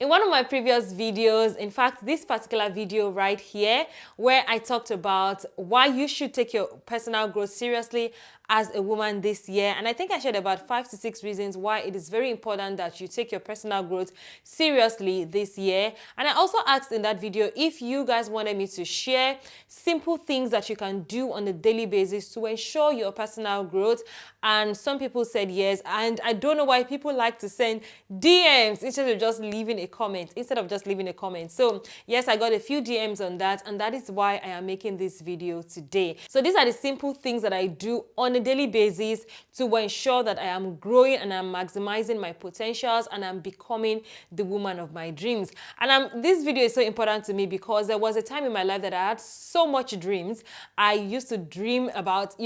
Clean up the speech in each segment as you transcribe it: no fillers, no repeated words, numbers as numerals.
In one of my previous videos, in fact, this particular video right here, where I talked about why you should take your personal growth seriously as a woman this year. And I think I shared about 5 to 6 reasons why it is very important that you take your personal growth seriously this year. And I also asked in that video if you guys wanted me to share simple things that you can do on a daily basis to ensure your personal growth. And some people said yes. And I don't know why people like to send DMs instead of just leaving a comment. So yes, I got a few DMs on that, and that is why I am making this video today. So these are the simple things that I do on a daily basis to ensure that I am growing and I'm maximizing my potentials and I'm becoming the woman of my dreams. And this video is so important to me because there was a time in my life that I had so much dreams. I used to dream about,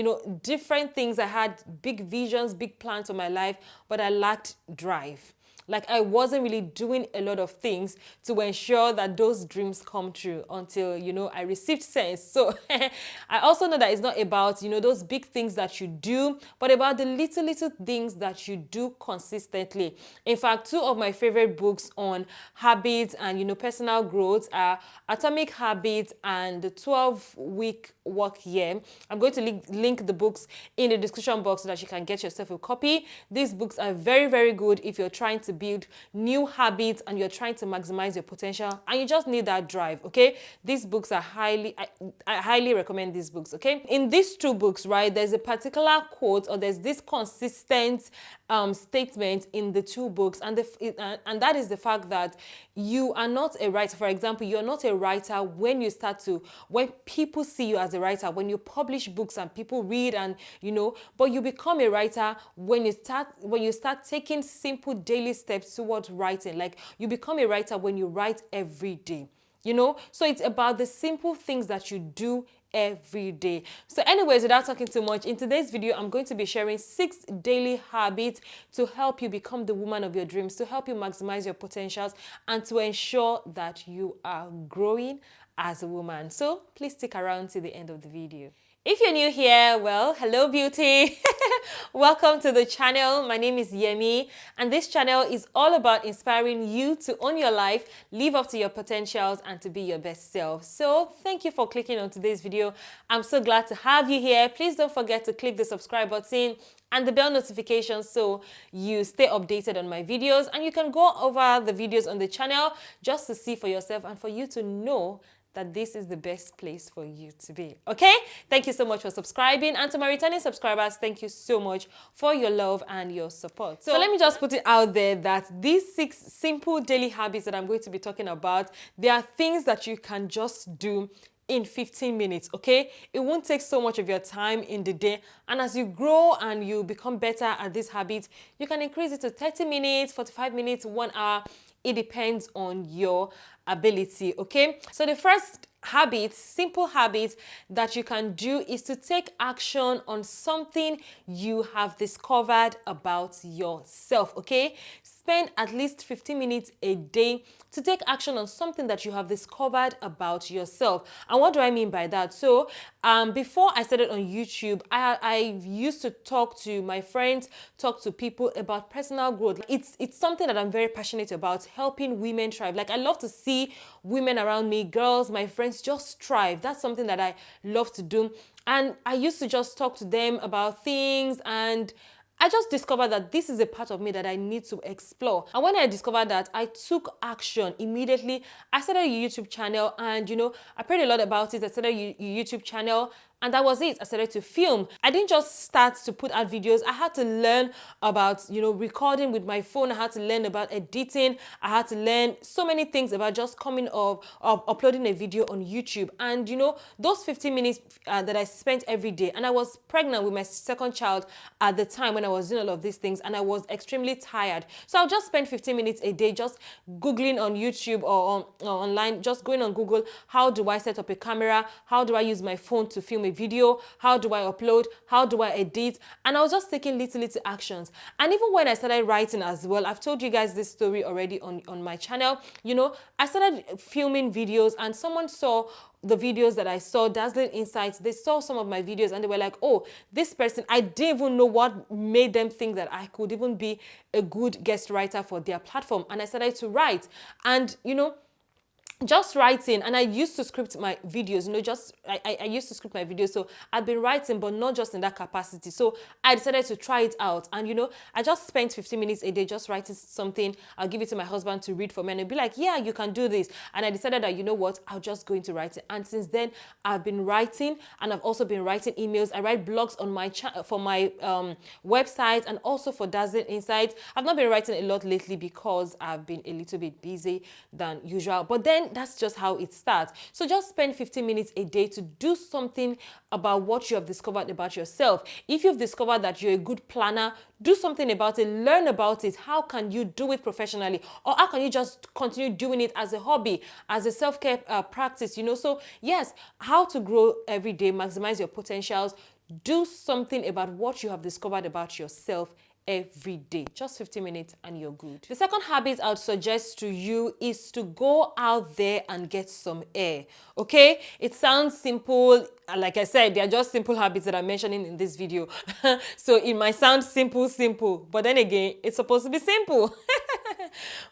different things. I had big visions, big plans for my life, but I lacked drive. Like I wasn't really doing a lot of things to ensure that those dreams come true until, I received sense. So I also know that it's not about, those big things that you do, but about the little things that you do consistently. In fact, 2 of my favorite books on habits and, personal growth are Atomic Habits and the 12-week work year. I'm going to link the books in the description box so that you can get yourself a copy. These books are very, very good if you're trying to build new habits and you're trying to maximize your potential and you just need that drive. Okay, these books are I highly recommend these books. Okay, in these 2 books, right, there's a particular quote or there's this consistent statement in the 2 books, and that is the fact that you are not a writer. For example, you're not a writer when people see you as a writer, when you publish books and people read and but you become a writer when you start taking simple daily steps towards writing. Like you become a writer when you write every day. So it's about the simple things that you do every day. So anyways, without talking too much, in today's video, I'm going to be sharing 6 daily habits to help you become the woman of your dreams, to help you maximize your potentials, and to ensure that you are growing as a woman. So please stick around to the end of the video. If you're new here, well, hello beauty. Welcome to the channel. My name is Yemi, and this channel is all about inspiring you to own your life, live up to your potentials, and to be your best self. So thank you for clicking on today's video. I'm so glad to have you here. Please don't forget to click the subscribe button and the bell notification so you stay updated on my videos, and you can go over the videos on the channel just to see for yourself and for you to know that this is the best place for you to be. Okay? Thank you so much for subscribing. And to my returning subscribers, thank you so much for your love and your support. So let me just put it out there that these 6 simple daily habits that I'm going to be talking about, they are things that you can just do in 15 minutes, okay? It won't take so much of your time in the day. And as you grow and you become better at this habit, you can increase it to 30 minutes, 45 minutes, 1 hour. It depends on your ability, okay? So the first simple habit that you can do is to take action on something you have discovered about yourself, okay? Spend at least 15 minutes a day to take action on something that you have discovered about yourself. And what do I mean by that? So before I started on YouTube, I used to talk to my friends, talk to people about personal growth. It's something that I'm very passionate about, helping women thrive. Like I love to see women around me, girls, my friends just thrive. That's something that I love to do. And I used to just talk to them about things, and I just discovered that this is a part of me that I need to explore. And when I discovered that, I took action immediately. I started a YouTube channel, and I prayed a lot about it. I started a YouTube channel, and that was it. I started to film. I didn't just start to put out videos. I had to learn about, recording with my phone. I had to learn about editing. I had to learn so many things about just coming of uploading a video on YouTube. And, those 15 minutes that I spent every day, and I was pregnant with my 2nd child at the time when I was doing all of these things, and I was extremely tired. So I'll just spend 15 minutes a day just Googling on YouTube or online, just going on Google, how do I set up a camera? How do I use my phone to film a video? How do I upload? How do I edit? And I was just taking little actions. And even when I started writing as well, I've told you guys this story already on my channel. You know, I started filming videos and someone saw the videos that I saw, Dazzling Insights. They saw some of my videos and they were like, oh, this person, I didn't even know what made them think that I could even be a good guest writer for their platform. And I started to write. And, you know, just writing, and I used to script my videos, you know, I used to script my videos, so I've been writing, but not just in that capacity. So I decided to try it out, and you know, I just spent 15 minutes a day just writing something. I'll give it to my husband to read for me, and he'll be like, yeah, you can do this. And I decided that, you know what, I'll just go into writing. And since then, I've been writing, and I've also been writing emails. I write blogs on my for my website, and also for Dazzling Insights. I've not been writing a lot lately because I've been a little bit busy than usual, but then that's just how it starts. So just spend 15 minutes a day to do something about what you have discovered about yourself. If you've discovered that you're a good planner, do something about it, learn about it. How can you do it professionally? Or how can you just continue doing it as a hobby, as a self-care practice, you know? So yes, how to grow every day, maximize your potentials, do something about what you have discovered about yourself every day. Just 15 minutes and you're good. The second habit I would suggest to you is to go out there and get some air. Okay? It sounds simple. Like I said, they're just simple habits that I'm mentioning in this video. So it might sound simple, but then again, it's supposed to be simple.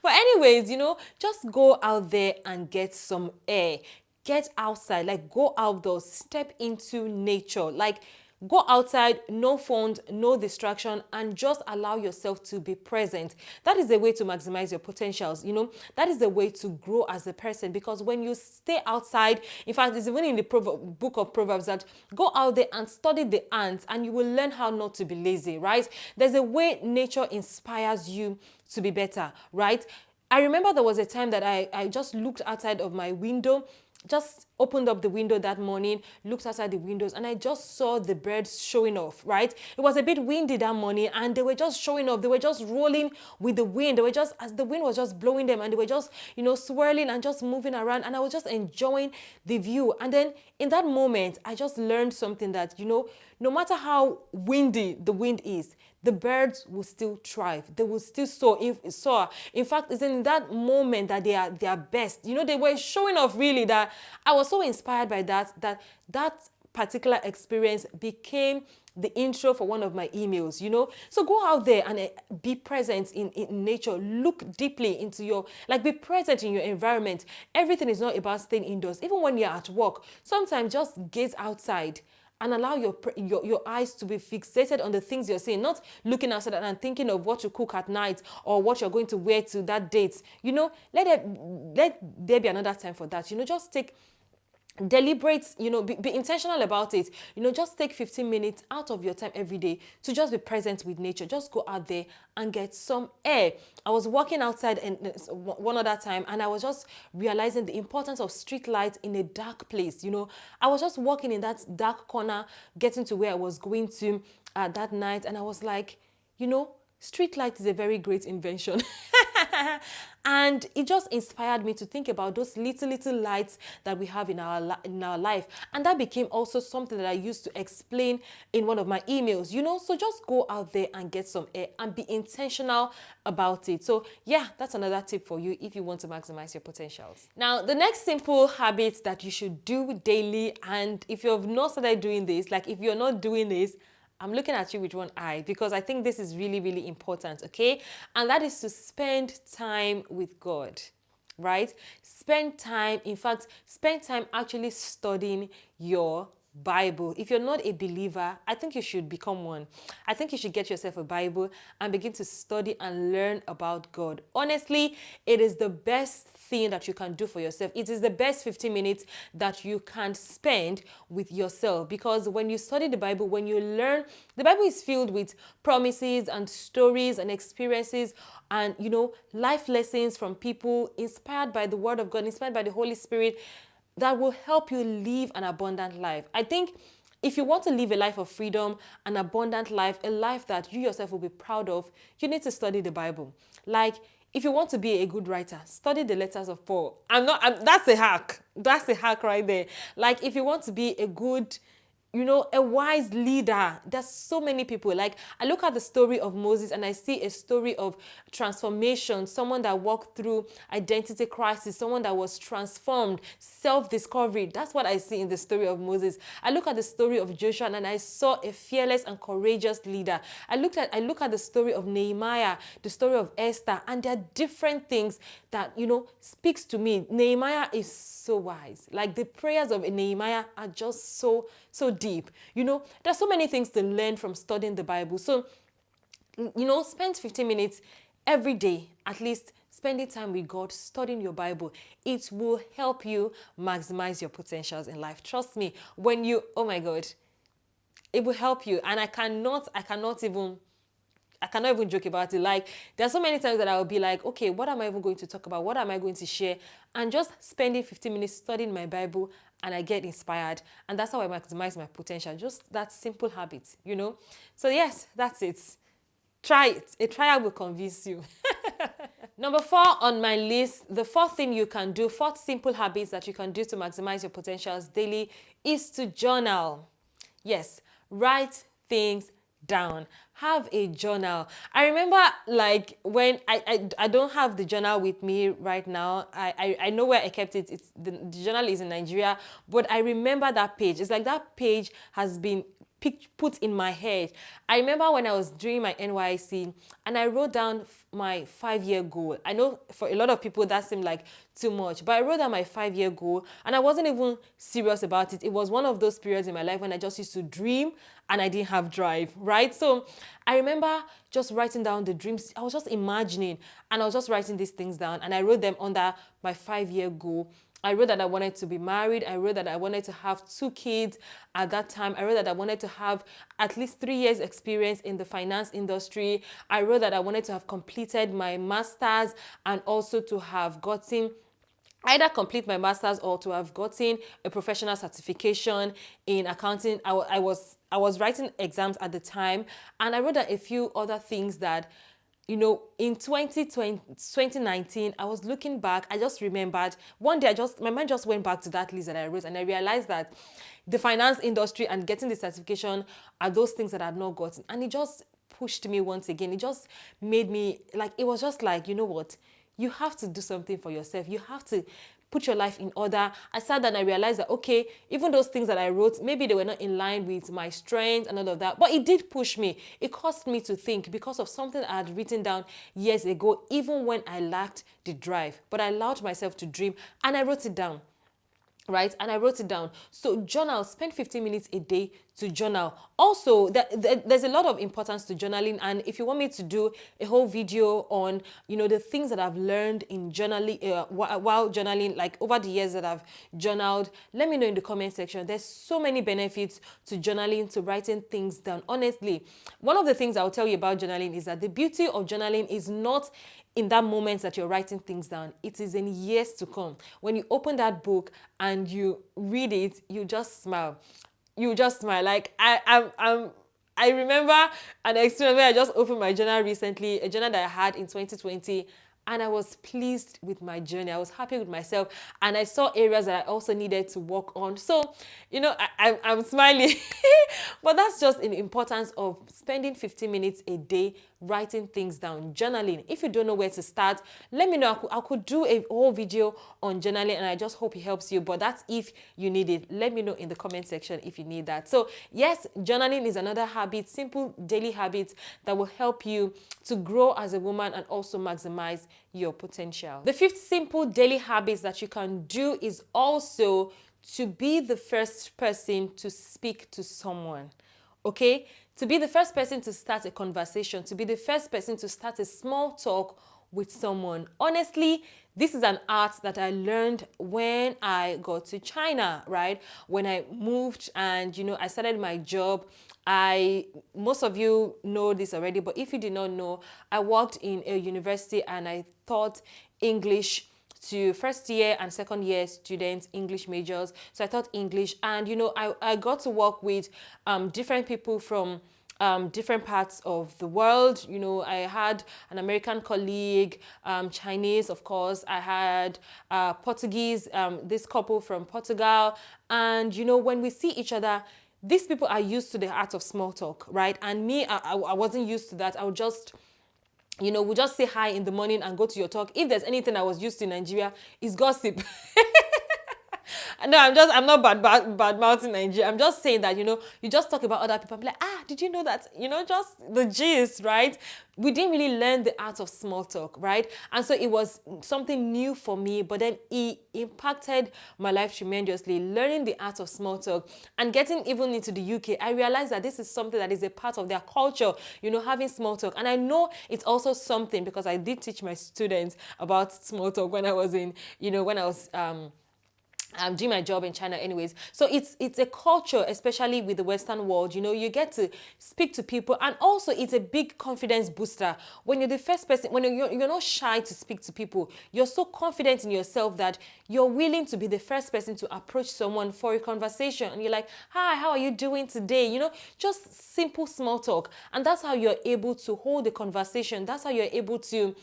But anyways, you know, just go out there and get some air. Get outside, like go outdoors, step into nature. Like go outside, no phones, no distraction, and just allow yourself to be present. That is the way to maximize your potentials, you know. That is the way to grow as a person, because when you stay outside, in fact, it's even in the book of Proverbs that go out there and study the ants and you will learn how not to be lazy, right? There's a way nature inspires you to be better, right? I remember there was a time that I just looked outside of my window, just opened up the window that morning, looked outside the windows, and I just saw the birds showing off, right? It was a bit windy that morning, and they were just showing off. They were just rolling with the wind. They were just, as the wind was just blowing them, and they were just, you know, swirling and just moving around, and I was just enjoying the view. And then in that moment, I just learned something that, you know, no matter how windy the wind is, the birds will still thrive. They will still soar. In fact, it's in that moment that they are best. You know, they were showing off really, that I was so inspired by that particular experience became the intro for one of my emails, you know. So go out there and be present in nature. Look deeply into your, like, be present in your environment. Everything is not about staying indoors. Even when you're at work, sometimes just gaze outside and allow your eyes to be fixated on the things you're seeing, not looking outside and thinking of what to cook at night or what you're going to wear to that date. You know, let there be another time for that. You know, just take deliberate, you know, be intentional about it. You know, just take 15 minutes out of your time every day to just be present with nature. Just go out there and get some air. I was walking outside and one other time, and I was just realizing the importance of street lights in a dark place. You know, I was just walking in that dark corner, getting to where I was going to that night, and I was like, you know, street light is a very great invention. And it just inspired me to think about those little lights that we have in our life. And that became also something that I used to explain in one of my emails, you know. So just go out there and get some air and be intentional about it. So yeah, that's another tip for you if you want to maximize your potentials. Now, the next simple habit that you should do daily, and if you have not started doing this, like if you're not doing this, I'm looking at you with one eye, because I think this is really important, okay? And that is to spend time with God, right? Spend time, in fact, spend time actually studying your Bible. If you're not a believer, I think you should become one. I think you should get yourself a Bible and begin to study and learn about God. Honestly, it is the best thing that you can do for yourself. It is the best 15 minutes that you can spend with yourself, because when you study the Bible, when you learn, the Bible is filled with promises and stories and experiences and, you know, life lessons from people inspired by the Word of God, inspired by the Holy Spirit, that will help you live an abundant life. I think if you want to live a life of freedom, an abundant life, a life that you yourself will be proud of, you need to study the Bible. Like, if you want to be a good writer, study the letters of Paul. That's a hack. That's a hack right there. Like, if you want to be a good a wise leader. There's so many people. Like, I look at the story of Moses and I see a story of transformation, someone that walked through identity crisis, someone that was transformed, self-discovery. That's what I see in the story of Moses. I look at the story of Joshua and I saw a fearless and courageous leader. I look at the story of Nehemiah, the story of Esther, and there are different things that, speaks to me. Nehemiah is so wise. Like, the prayers of Nehemiah are just so deep. There's so many things to learn from studying the Bible. So, spend 15 minutes every day, at least spending time with God, studying your Bible. It will help you maximize your potentials in life. Trust me, oh my God, it will help you. And I cannot even joke about it. Like, there are so many times that I will be like, okay, what am I even going to talk about? What am I going to share? And just spending 15 minutes studying my Bible, and I get inspired. And that's how I maximize my potential. Just that simple habit, So yes, that's it. Try it. A trial will convince you. Number 4 on my list, the fourth thing you can do, 4 simple habits that you can do to maximize your potentials daily is to journal. Yes, write things down. Have a journal. I remember, like, when I don't have the journal with me right now. I know where I kept it. The journal is in Nigeria, but I remember that page. It's like that page has been put in my head. I remember when I was doing my NYC and I wrote down my 5-year goal. I know for a lot of people that seemed like too much, but I wrote down my 5-year goal and I wasn't even serious about it. It was one of those periods in my life when I just used to dream and I didn't have drive, right? So I remember just writing down the dreams. I was just imagining and I was just writing these things down and I wrote them under my 5-year goal. I wrote that I wanted to be married. I wrote that I wanted to have 2 kids at that time. I wrote that I wanted to have at least 3 years experience in the finance industry. I wrote that I wanted to have completed my master's and also to have gotten either complete my master's or to have gotten a professional certification in accounting. I was writing exams at the time, and I wrote down a few other things that, in 2019, I was looking back. I just remembered one day, my mind just went back to that list that I wrote, and I realized that the finance industry and getting the certification are those things that I had not gotten. And it just pushed me once again. It just made me, like, it was just like, you know what? You have to do something for yourself. You have to put your life in order. I sat down and I realized that, okay, even those things that I wrote, maybe they were not in line with my strengths and all of that, but it did push me. It caused me to think because of something I had written down years ago, even when I lacked the drive. But I allowed myself to dream and I wrote it down. Right? And I wrote it down. So journal, spend 15 minutes a day to journal. Also, there's a lot of importance to journaling. And if you want me to do a whole video on, the things that I've learned in journaling, while journaling, like over the years that I've journaled, let me know in the comment section. There's so many benefits to journaling, to writing things down. Honestly, one of the things I'll tell you about journaling is that the beauty of journaling is not in that moment that you're writing things down. It is in years to come. When you open that book and you read it, you just smile. You just smile. Like, I remember an experience where I just opened my journal recently, a journal that I had in 2020, and I was pleased with my journey. I was happy with myself, and I saw areas that I also needed to work on. So, I'm smiling, but that's just the importance of spending 15 minutes a day writing things down, journaling. If you don't know where to start, let me know. I could do a whole video on journaling, and I just hope it helps you. But that's if you need it. Let me know in the comment section if you need that. So yes, journaling is another habit, simple daily habit that will help you to grow as a woman and also maximize your potential. The 5th simple daily habits that you can do is also to be the first person to speak to someone. Okay? To be the first person to start a conversation, to be the first person to start a small talk with someone. Honestly, this is an art that I learned when I got to China, right? When I moved and, I started my job. Most of you know this already, but if you did not know, I worked in a university and I taught English to first year and second year students, English majors. So I taught English, and I got to work with different people from different parts of the world. I had an American colleague, Chinese, of course. I had Portuguese, this couple from Portugal. And, when we see each other, these people are used to the art of small talk, right? And me, I wasn't used to that. I would just, we just say hi in the morning and go to your talk. If there's anything I was used to in Nigeria, it's gossip. No, I'm not bad mouthing Nigeria. I'm just saying that, you just talk about other people. I'm like, did you know that? Just the gist, right? We didn't really learn the art of small talk, right? And so it was something new for me, but then it impacted my life tremendously. Learning the art of small talk and getting even into the UK, I realized that this is something that is a part of their culture, having small talk. And I know it's also something because I did teach my students about small talk when I was I'm doing my job in China anyways. So it's a culture, especially with the Western world, you get to speak to people, and also it's a big confidence booster. When you're the first person, when you're not shy to speak to people, you're so confident in yourself that you're willing to be the first person to approach someone for a conversation. And you're like, hi, how are you doing today? Just simple small talk. And that's how you're able to hold a conversation. That's how you're able to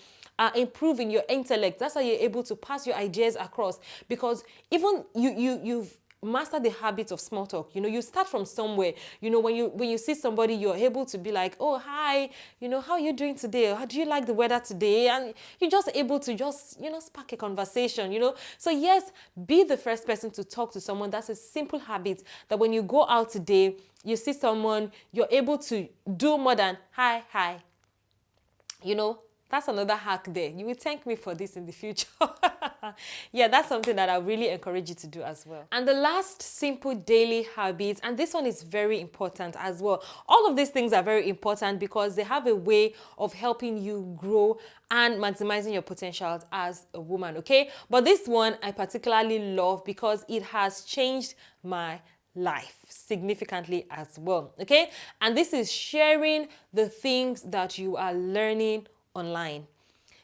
improve in your intellect. That's how you're able to pass your ideas across, because even you've mastered the habit of small talk. You start from somewhere. When you see somebody, you're able to be like, oh, hi, how are you doing today? How do you like the weather today? And you're just able to spark a conversation. So yes, be the first person to talk to someone. That's a simple habit that when you go out today, you see someone, you're able to do more than hi. That's another hack there. You will thank me for this in the future. Yeah, that's something that I really encourage you to do as well. And the last simple daily habit, and this one is very important as well. All of these things are very important because they have a way of helping you grow and maximizing your potentials as a woman, okay? But this one I particularly love because it has changed my life significantly as well, okay? And this is sharing the things that you are learning online.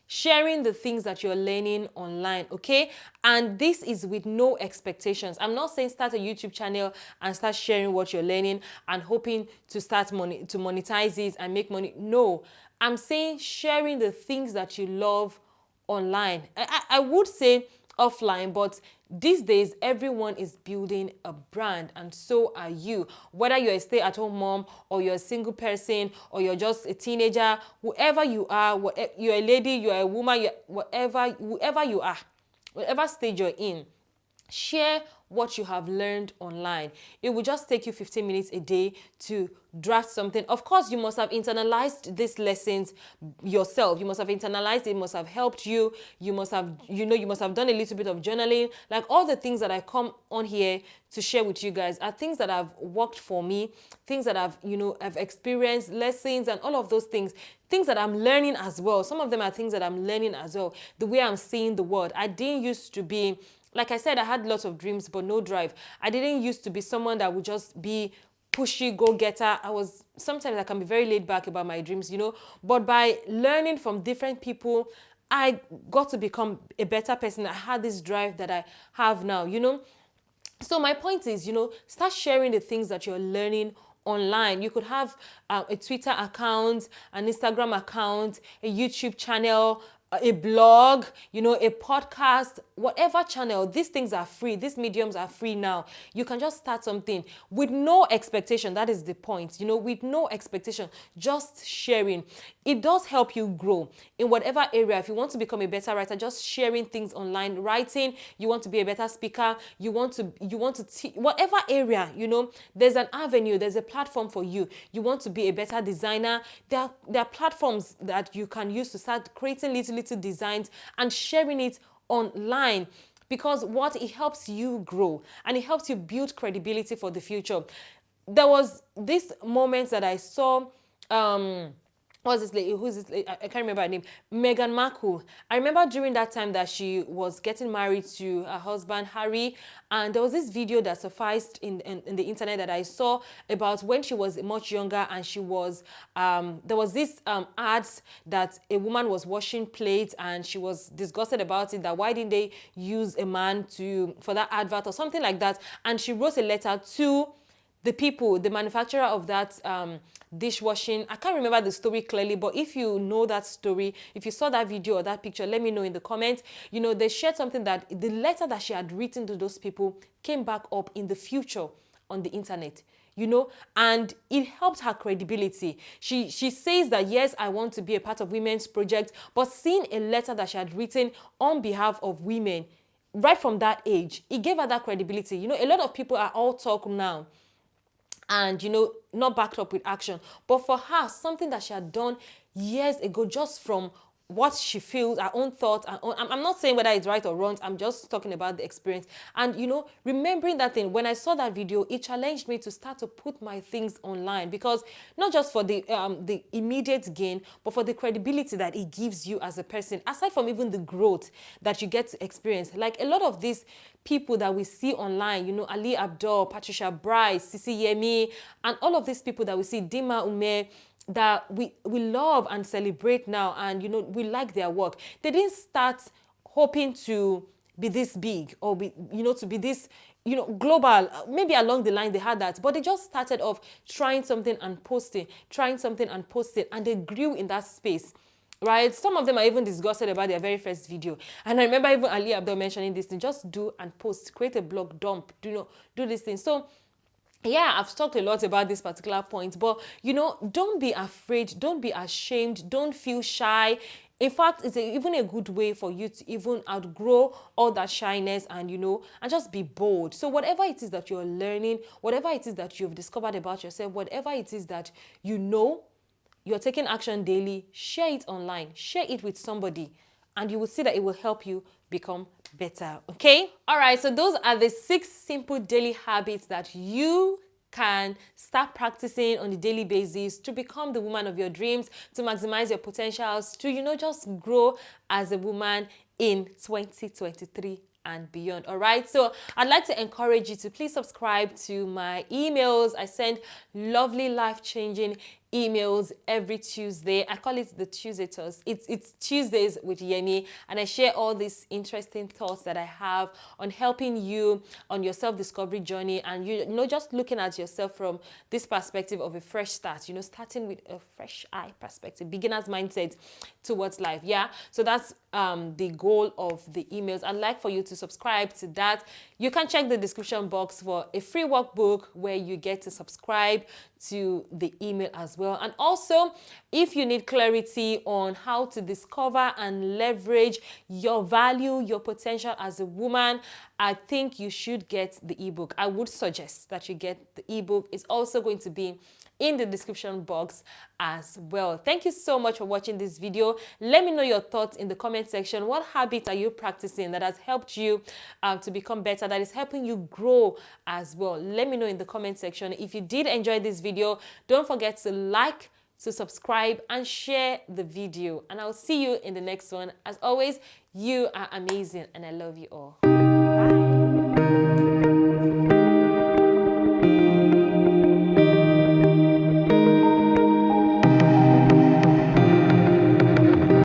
Sharing the things that you're learning online, okay? And this is with no expectations. I'm not saying start a YouTube channel and start sharing what you're learning and hoping to start to monetize it and make money. No, I'm saying sharing the things that you love online. I would say offline, but these days everyone is building a brand, and so are you. Whether you're a stay-at-home mom or you're a single person or you're just a teenager, whoever you are, you're a lady, you're a woman, whoever you are, whatever stage you're in, share what you have learned online. It will just take you 15 minutes a day to draft something. Of course, you must have internalized these lessons yourself. You must have internalized it, must have helped you. You must have, you must have done a little bit of journaling. Like all the things that I come on here to share with you guys are things that have worked for me, things that I've experienced, lessons and all of those things that I'm learning as well. Some of them are things that I'm learning as well. The way I'm seeing the world. I didn't used to be, like I said, I had lots of dreams, but no drive. I didn't used to be someone that would just be pushy, go-getter. Sometimes I can be very laid back about my dreams, But by learning from different people, I got to become a better person. I had this drive that I have now, So my point is, start sharing the things that you're learning online. You could have a Twitter account, an Instagram account, a YouTube channel, a blog, a podcast, whatever channel. These things are free. These mediums are free now. You can just start something with no expectation. That is the point, with no expectation, just sharing. It does help you grow in whatever area. If you want to become a better writer, just sharing things online, writing, you want to be a better speaker, you want to teach, whatever area, there's an avenue, there's a platform for you. You want to be a better designer. There are platforms that you can use to start creating little designs and sharing it online, because it helps you grow and it helps you build credibility for the future. There was this moment that I saw, what's this lady? Who's this lady? I can't remember her name. Meghan Markle. I remember during that time that she was getting married to her husband, Harry. And there was this video that surfaced in the internet that I saw about when she was much younger, and she was, there was this ads that a woman was washing plates and she was disgusted about it, that why didn't they use a man for that advert or something like that. And she wrote a letter to the manufacturer of that dishwashing. I can't remember the story clearly, but if you know that story, if you saw that video or that picture, let me know in the comments. They shared something that the letter that she had written to those people came back up in the future on the internet. and it helped her credibility. She says that, yes, I want to be a part of women's project, but seeing a letter that she had written on behalf of women right from that age, it gave her that credibility. A lot of people are all talk now and, not backed up with action. But for her, something that she had done years ago, just from what she feels, her own thoughts, I'm not saying whether it's right or wrong, I'm just talking about the experience. And, remembering that thing, when I saw that video, it challenged me to start to put my things online, because not just for the immediate gain, but for the credibility that it gives you as a person, aside from even the growth that you get to experience. Like a lot of these people that we see online, Ali Abdul, Patricia Bryce, Sisi Yemi, and all of these people that we see, Dima Ume, that we love and celebrate now, and we like their work. They didn't start hoping to be this big or to be this global. Maybe along the line they had that, but they just started off trying something and posting, and they grew in that space. Right? Some of them are even disgusted about their very first video. And I remember even Ali Abdul mentioning this thing: just do and post, create a blog dump, do this thing. So yeah, I've talked a lot about this particular point, but don't be afraid, don't be ashamed, don't feel shy. In fact, it's even a good way for you to even outgrow all that shyness and, and just be bold. So whatever it is that you're learning, whatever it is that you've discovered about yourself, whatever it is that you're taking action daily, share it online, share it with somebody, and you will see that it will help you become better. Okay? All right, so those are the 6 simple daily habits that you can start practicing on a daily basis to become the woman of your dreams, to maximize your potentials, to, just grow as a woman in 2023 and beyond. All right, so I'd like to encourage you to please subscribe to my emails. I send lovely, life-changing emails every Tuesday. I call it the Tuesday Toast. It's Tuesdays with Yemi, and I share all these interesting thoughts that I have on helping you on your self-discovery journey, and just looking at yourself from this perspective of a fresh start, starting with a fresh eye perspective, beginner's mindset towards life. Yeah, so that's the goal of the emails. I'd like for you to subscribe to that. You can check the description box for a free workbook where you get to subscribe to the email as well. And also, if you need clarity on how to discover and leverage your value, your potential as a woman, I think you should get the ebook. I would suggest that you get the ebook. It's also going to be in the description box as well. Thank you so much for watching this video. Let me know your thoughts in the comment section. What habits are you practicing that has helped you to become better, that is helping you grow as well? Let me know in the comment section. If you did enjoy this video, don't forget to like, to subscribe, and share the video. And I'll see you in the next one. As always, you are amazing and I love you all. Bye.